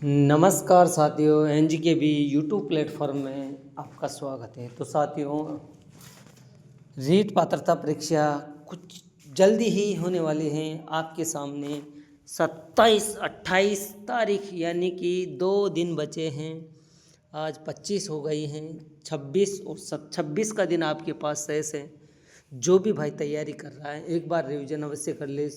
नमस्कार साथियों, एनजी के भी यूट्यूब प्लेटफॉर्म में आपका स्वागत है। तो साथियों, रीट पात्रता परीक्षा कुछ जल्दी ही होने वाली हैं आपके सामने। 27-28 तारीख यानी कि 2 दिन बचे हैं। आज 25 हो गई हैं, 26 और 26 का दिन आपके पास शेष है। जो भी भाई तैयारी कर रहा है एक बार रिवीजन अवश्य कर ले।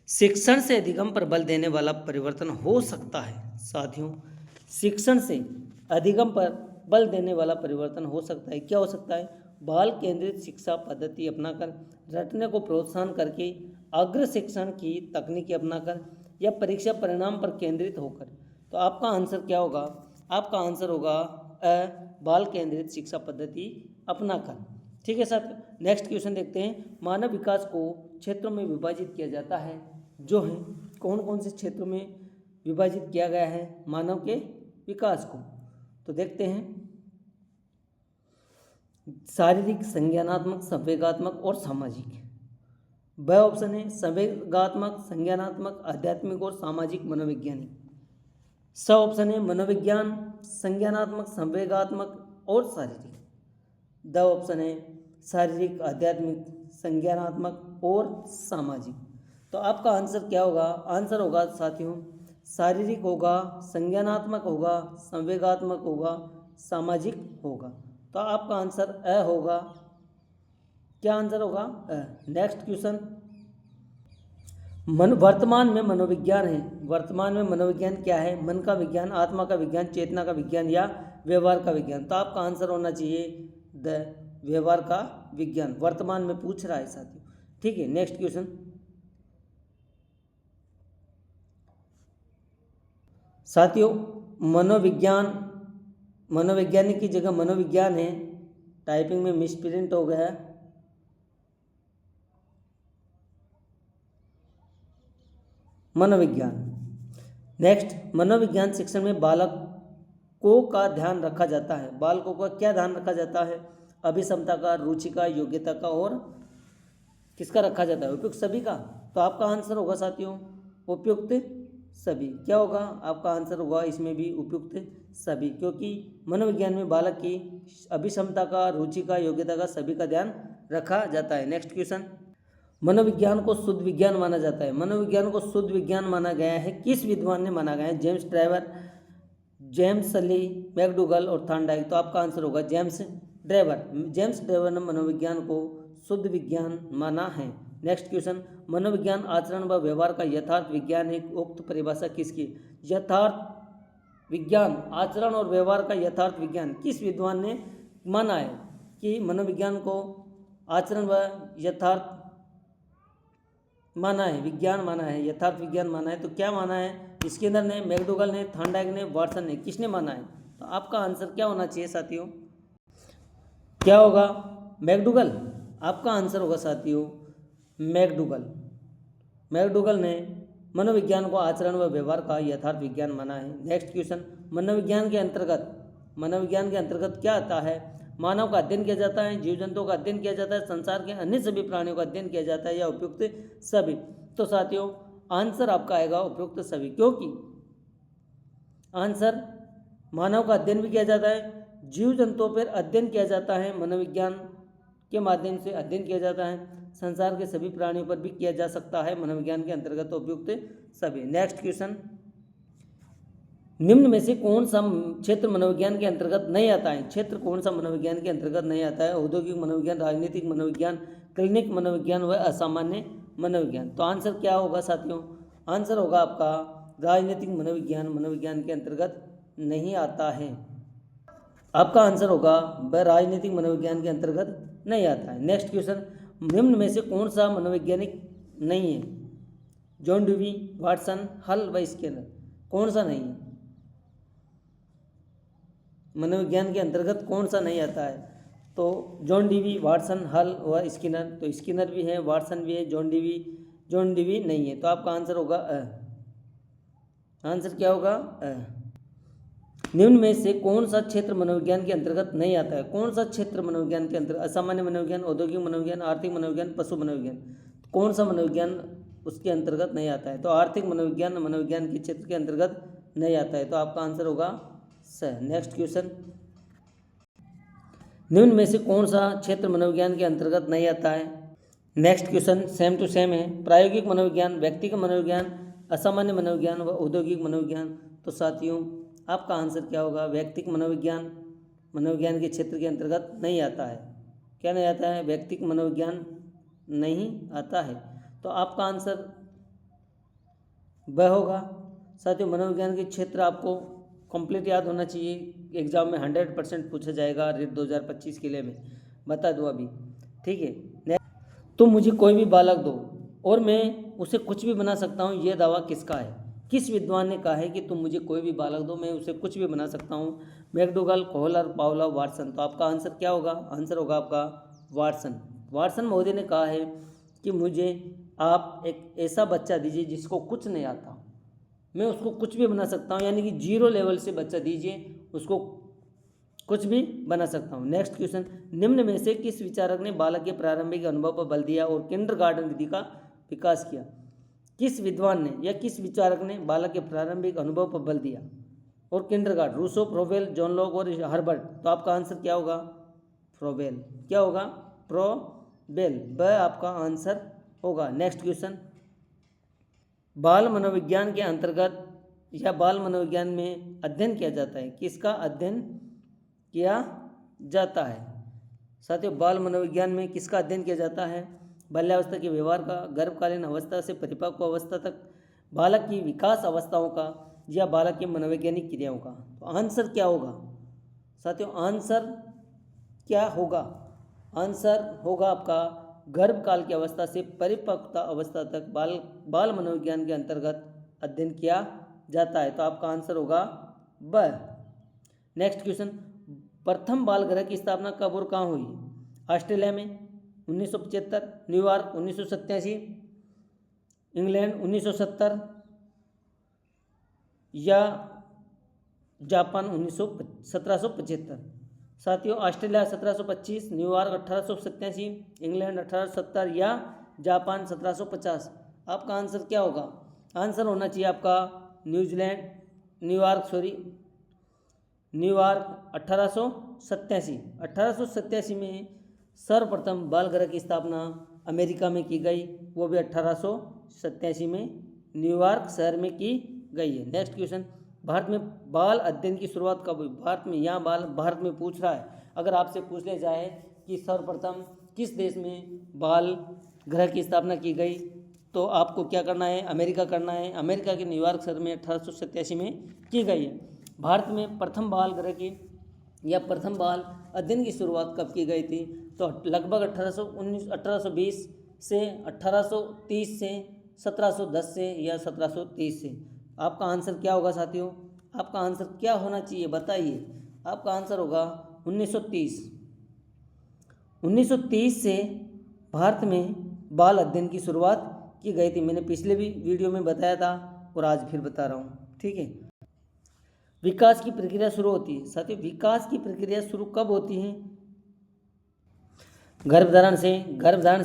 शिक्षण से अधिगम पर बल देने वाला परिवर्तन हो सकता है। साथियों, शिक्षण से अधिगम पर बल देने वाला परिवर्तन हो सकता है। क्या हो सकता है? बाल केंद्रित शिक्षा पद्धति अपनाकर, रटने को प्रोत्साहन करके, अग्र शिक्षण की तकनीकी अपनाकर, या परीक्षा परिणाम पर केंद्रित होकर। तो आपका आंसर क्या होगा? आपका आंसर होगा बाल केंद्रित शिक्षा पद्धति अपनाकर। ठीक है साथियों, नेक्स्ट क्वेश्चन देखते हैं। मानव विकास को क्षेत्रों में विभाजित किया जाता है। जो है कौन कौन से क्षेत्रों में विभाजित किया गया है मानव के विकास को? तो देखते हैं। शारीरिक, संज्ञानात्मक, संवेगात्मक और सामाजिक। ब ऑप्शन है संवेगात्मक, संज्ञानात्मक, आध्यात्मिक और सामाजिक मनोवैज्ञानिक। स ऑप्शन है मनोविज्ञान, संज्ञानात्मक, संवेगात्मक और शारीरिक। द ऑप्शन है शारीरिक, आध्यात्मिक, संज्ञानात्मक और सामाजिक। तो आपका आंसर क्या होगा? आंसर होगा साथियों शारीरिक होगा, संज्ञानात्मक होगा, संवेगात्मक होगा, सामाजिक होगा। तो आपका आंसर अ होगा। क्या आंसर होगा? Next question. वर्तमान में मनोविज्ञान है। वर्तमान में मनोविज्ञान क्या है? मन का विज्ञान, आत्मा का विज्ञान, चेतना का विज्ञान या व्यवहार का विज्ञान। तो आपका आंसर होना चाहिए द व्यवहार का विज्ञान। वर्तमान में पूछ रहा है साथियों। ठीक है, नेक्स्ट क्वेश्चन। साथियों, मनोविज्ञान, मनोवैज्ञानिक की जगह मनोविज्ञान है। टाइपिंग में मिसप्रिंट हो गया है। मनोविज्ञान। नेक्स्ट, मनोविज्ञान शिक्षण में बालकों का ध्यान रखा जाता है। बालकों का क्या ध्यान रखा जाता है? अभिक्षमता का, रुचि का, योग्यता का और किसका रखा जाता है? उपयुक्त सभी का। तो आपका आंसर होगा साथियों उपयुक्त सभी। क्या होगा? आपका आंसर होगा इसमें भी उपयुक्त सभी, क्योंकि मनोविज्ञान में बालक की अभिक्षमता का, रुचि का, योग्यता का, सभी का ध्यान रखा जाता है। Next question. मनोविज्ञान को शुद्ध विज्ञान माना जाता है। मनोविज्ञान को शुद्ध विज्ञान माना गया है किस विद्वान ने माना गया है? जेम्स ड्राइवर, जेम्स सली, मैकडूगल और थॉर्नडाइक। तो आपका आंसर होगा जेम्स ड्राइवर। जेम्स ड्राइवर ने मनोविज्ञान को शुद्ध विज्ञान माना है। Next question. मनोविज्ञान आचरण व व्यवहार का यथार्थ विज्ञान है। उक्त परिभाषा किसकी? यथार्थ विज्ञान, आचरण और व्यवहार का यथार्थ विज्ञान किस विद्वान ने माना है कि मनोविज्ञान को आचरण व यथार्थ माना है, विज्ञान माना है, यथार्थ विज्ञान माना है? तो क्या माना है? इसके अंदर ने मैकडूगल ने, थॉर्नडाइक ने, वाटसन ने, किसने माना है? तो आपका आंसर क्या होना चाहिए साथियों? क्या होगा? मैकडूगल। आपका आंसर होगा साथियों मैकडूगल। मैकडूगल ने मनोविज्ञान को आचरण व व्यवहार का यथार्थ विज्ञान माना है। Next question. मनोविज्ञान के अंतर्गत क्या आता है? मानव का अध्ययन किया जाता है, जीव जंतुओं का अध्ययन किया जाता है, संसार के अन्य सभी प्राणियों का अध्ययन किया जाता है या उपयुक्त सभी? तो साथियों आंसर आपका आएगा उपयुक्त सभी, क्योंकि आंसर मानव का अध्ययन भी किया जाता है, जीव जंतुओं पर अध्ययन किया जाता है मनोविज्ञान के माध्यम से अध्ययन किया जाता है। संसार के सभी प्राणियों पर भी किया जा सकता है। मनोविज्ञान के अंतर्गत उपयुक्त सभी। नेक्स्ट क्वेश्चन, निम्न में से कौन सा क्षेत्र मनोविज्ञान के अंतर्गत नहीं आता है? क्षेत्र कौन सा मनोविज्ञान के अंतर्गत नहीं आता है? औद्योगिक मनोविज्ञान, राजनीतिक मनोविज्ञान, क्लिनिक मनोविज्ञान व असामान्य मनोविज्ञान। तो आंसर क्या होगा साथियों? आंसर होगा आपका राजनीतिक मनोविज्ञान मनोविज्ञान के अंतर्गत नहीं आता है। आपका आंसर होगा वह राजनीतिक मनोविज्ञान के अंतर्गत नहीं आता है। नेक्स्ट क्वेश्चन, निम्न में से कौन सा मनोवैज्ञानिक नहीं है? जॉन ड्यूवी, वाटसन, हल व स्किनर। कौन सा नहीं है? मनोविज्ञान के अंतर्गत कौन सा नहीं आता है? तो जॉन ड्यूवी, वाटसन, हल व स्किनर। तो स्किनर भी है, वाटसन भी है, जॉन ड्यूवी नहीं है। तो आपका आंसर होगा आंसर क्या होगा? निम्न में से कौन सा क्षेत्र मनोविज्ञान के अंतर्गत नहीं आता है? कौन सा क्षेत्र मनोविज्ञान के अंतर्गत? असामान्य मनोविज्ञान, औद्योगिक मनोविज्ञान, आर्थिक मनोविज्ञान, पशु मनोविज्ञान। कौन सा मनोविज्ञान उसके अंतर्गत नहीं आता है? तो आर्थिक मनोविज्ञान मनोविज्ञान के क्षेत्र के अंतर्गत नहीं आता है। तो आपका आंसर होगा स। नेक्स्ट क्वेश्चन, निम्न में से कौन सा क्षेत्र मनोविज्ञान के अंतर्गत नहीं आता है? Next question same to same है। प्रायोगिक मनोविज्ञान, व्यक्तिगत मनोविज्ञान, असामान्य मनोविज्ञान व औद्योगिक मनोविज्ञान। तो साथियों आपका आंसर क्या होगा? व्यक्तिगत मनोविज्ञान मनोविज्ञान के क्षेत्र के अंतर्गत नहीं आता है। क्या नहीं आता है? व्यक्तिगत मनोविज्ञान नहीं आता है। तो आपका आंसर वह होगा। साथियों मनोविज्ञान के क्षेत्र आपको कंप्लीट याद होना चाहिए। एग्जाम में 100% पूछा जाएगा रेट 2025 के लिए। मैं बता दूँ अभी, ठीक है। तो मुझे कोई भी बालक दो और मैं उसे कुछ भी बना सकता हूँ, यह दावा किसका है? किस विद्वान ने कहा है कि तुम मुझे कोई भी बालक दो, मैं उसे कुछ भी बना सकता हूँ? मैकडोगल, कोहलर, पावलोव, वाटसन। तो आपका आंसर क्या होगा? आंसर होगा आपका वाटसन। वाटसन महोदय ने कहा है कि मुझे आप एक ऐसा बच्चा दीजिए जिसको कुछ नहीं आता, मैं उसको कुछ भी बना सकता हूँ, यानी कि 0 लेवल से बच्चा दीजिए, उसको कुछ भी बना सकता हूँ। नेक्स्ट क्वेश्चन, निम्न में से किस विचारक ने बालक के प्रारंभिक अनुभव पर बल दिया और किंडरगार्टन विधि का विकास किया? किस विद्वान ने या किस विचारक ने बालक के प्रारंभिक अनुभव पर बल दिया और kindergarten? Rousseau, Froebel, John Locke और हर्बर्ट। तो आपका आंसर क्या होगा? फ्रोबेल। क्या होगा? फ्रोबेल, वह आपका आंसर होगा। नेक्स्ट क्वेश्चन, बाल मनोविज्ञान के अंतर्गत या बाल मनोविज्ञान में अध्ययन किया जाता है, किसका अध्ययन किया जाता है? साथियों बाल मनोविज्ञान में किसका अध्ययन किया जाता है? बाल्यावस्था के व्यवहार का, गर्भकालीन अवस्था से परिपक्व अवस्था तक, बालक की विकास अवस्थाओं का या बालक की मनोवैज्ञानिक क्रियाओं का। तो आंसर क्या होगा साथियों? आंसर क्या होगा? आंसर होगा आपका गर्भकाल की अवस्था से परिपक्वता अवस्था तक बाल मनोविज्ञान के अंतर्गत अध्ययन किया जाता है। तो आपका आंसर होगा ब। नेक्स्ट क्वेश्चन, प्रथम बाल गृह की स्थापना कब और कहाँ हुई? ऑस्ट्रेलिया में 1975, न्यूयॉर्क 1987, इंग्लैंड 1970 या जापान 1775। साथियों ऑस्ट्रेलिया 1725, न्यूयॉर्क 1887, इंग्लैंड 1870 या जापान 1750। आपका आंसर क्या होगा? आंसर होना चाहिए आपका न्यूयॉर्क 1887 में सर्वप्रथम बाल गृह की स्थापना अमेरिका में की गई, वो भी 1887 में न्यूयॉर्क शहर में की गई है। नेक्स्ट क्वेश्चन, भारत में बाल अध्ययन की शुरुआत कब हुई? भारत में, यहाँ भारत में पूछ रहा है। अगर आपसे पूछ ले जाए कि सर्वप्रथम किस देश में बाल गृह की स्थापना की गई, तो आपको क्या करना है? अमेरिका करना है। अमेरिका के न्यूयॉर्क शहर में 1887 में की गई है। भारत में प्रथम बाल गृह की या प्रथम बाल अध्ययन की शुरुआत कब की गई थी? तो लगभग 1820 से 1830 से 1710 से या 1730 से। आपका आंसर क्या होगा साथियों? आपका आंसर क्या होना चाहिए बताइए? आपका आंसर होगा 1930। 1930 से भारत में बाल अध्ययन की शुरुआत की गई थी। मैंने पिछले भी वीडियो में बताया था और आज फिर बता रहा हूँ, ठीक है। विकास की प्रक्रिया शुरू होती है साथियों, विकास की प्रक्रिया शुरू कब होती है? गर्भधारण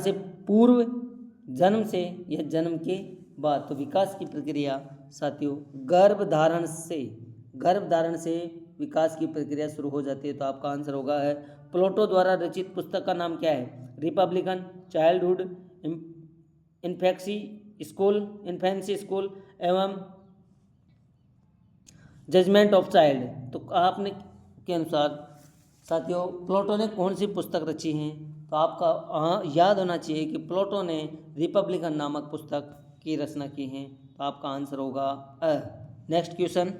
से पूर्व, जन्म से या जन्म के बाद। तो विकास की प्रक्रिया साथियों गर्भधारण से विकास की प्रक्रिया शुरू हो जाती है। तो आपका आंसर होगा है प्लेटो द्वारा रचित पुस्तक का नाम क्या है? रिपब्लिकन, चाइल्डहुड, इन्फेंसी स्कूल एवं जजमेंट ऑफ चाइल्ड। तो आपने के अनुसार साथियों प्लेटो ने कौन सी पुस्तक रची है? तो आपका याद होना चाहिए कि प्लेटो ने रिपब्लिकन नामक पुस्तक की रचना की है। तो आपका आंसर होगा नेक्स्ट क्वेश्चन,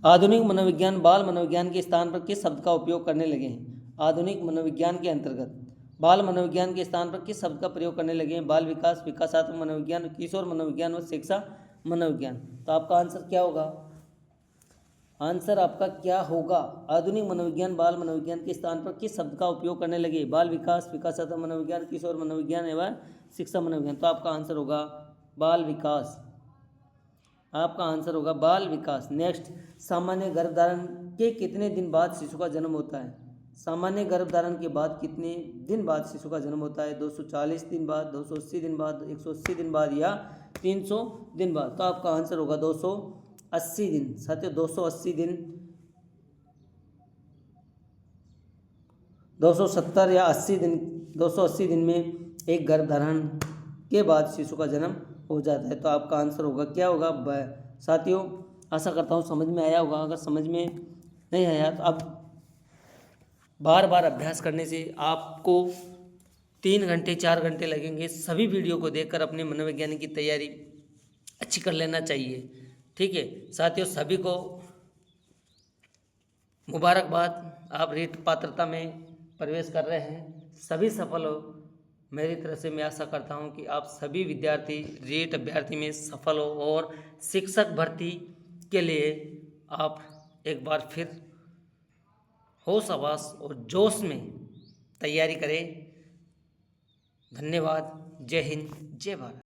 आधुनिक मनोविज्ञान बाल मनोविज्ञान के स्थान पर किस शब्द का उपयोग करने लगे हैं? आधुनिक मनोविज्ञान के अंतर्गत बाल मनोविज्ञान के स्थान पर किस शब्द का प्रयोग करने लगे हैं? बाल विकास, विकासात्मक मनोविज्ञान, किशोर मनोविज्ञान और शिक्षा मनोविज्ञान। तो आपका आंसर क्या होगा? आंसर आपका क्या होगा? आधुनिक मनोविज्ञान बाल मनोविज्ञान के स्थान पर किस शब्द का उपयोग करने लगे? बाल विकास, विकासात्मक मनोविज्ञान, किशोर मनोविज्ञान एवं शिक्षा मनोविज्ञान। तो आपका आंसर होगा बाल विकास। आपका आंसर होगा बाल विकास। नेक्स्ट, सामान्य गर्भधारण के कितने दिन बाद शिशु का जन्म होता है? सामान्य गर्भधारण के बाद कितने दिन बाद शिशु का जन्म होता है? 240 दिन बाद, 280 दिन बाद, 180 दिन बाद या 300 दिन बाद। तो आपका आंसर होगा 280 दिन। साथियों 280 दिन, 270 या 80 दिन, 280 दिन में एक गर्भधारण के बाद शिशु का जन्म हो जाता है। तो आपका आंसर होगा क्या होगा? साथियों आशा करता हूँ समझ में आया होगा। अगर समझ में नहीं आया तो अब बार बार अभ्यास करने से आपको 3 घंटे 4 घंटे लगेंगे। सभी वीडियो को देखकर अपने मनोवैज्ञानिक की तैयारी अच्छी कर लेना चाहिए। ठीक है साथियों, सभी को मुबारकबाद, आप रीट पात्रता में प्रवेश कर रहे हैं। सभी सफल हो। मेरी तरफ से मैं आशा करता हूं कि आप सभी विद्यार्थी रीट अभ्यर्थी में सफल हो और शिक्षक भर्ती के लिए आप एक बार फिर होश हवास और जोश में तैयारी करें। धन्यवाद। जय हिंद, जय भारत।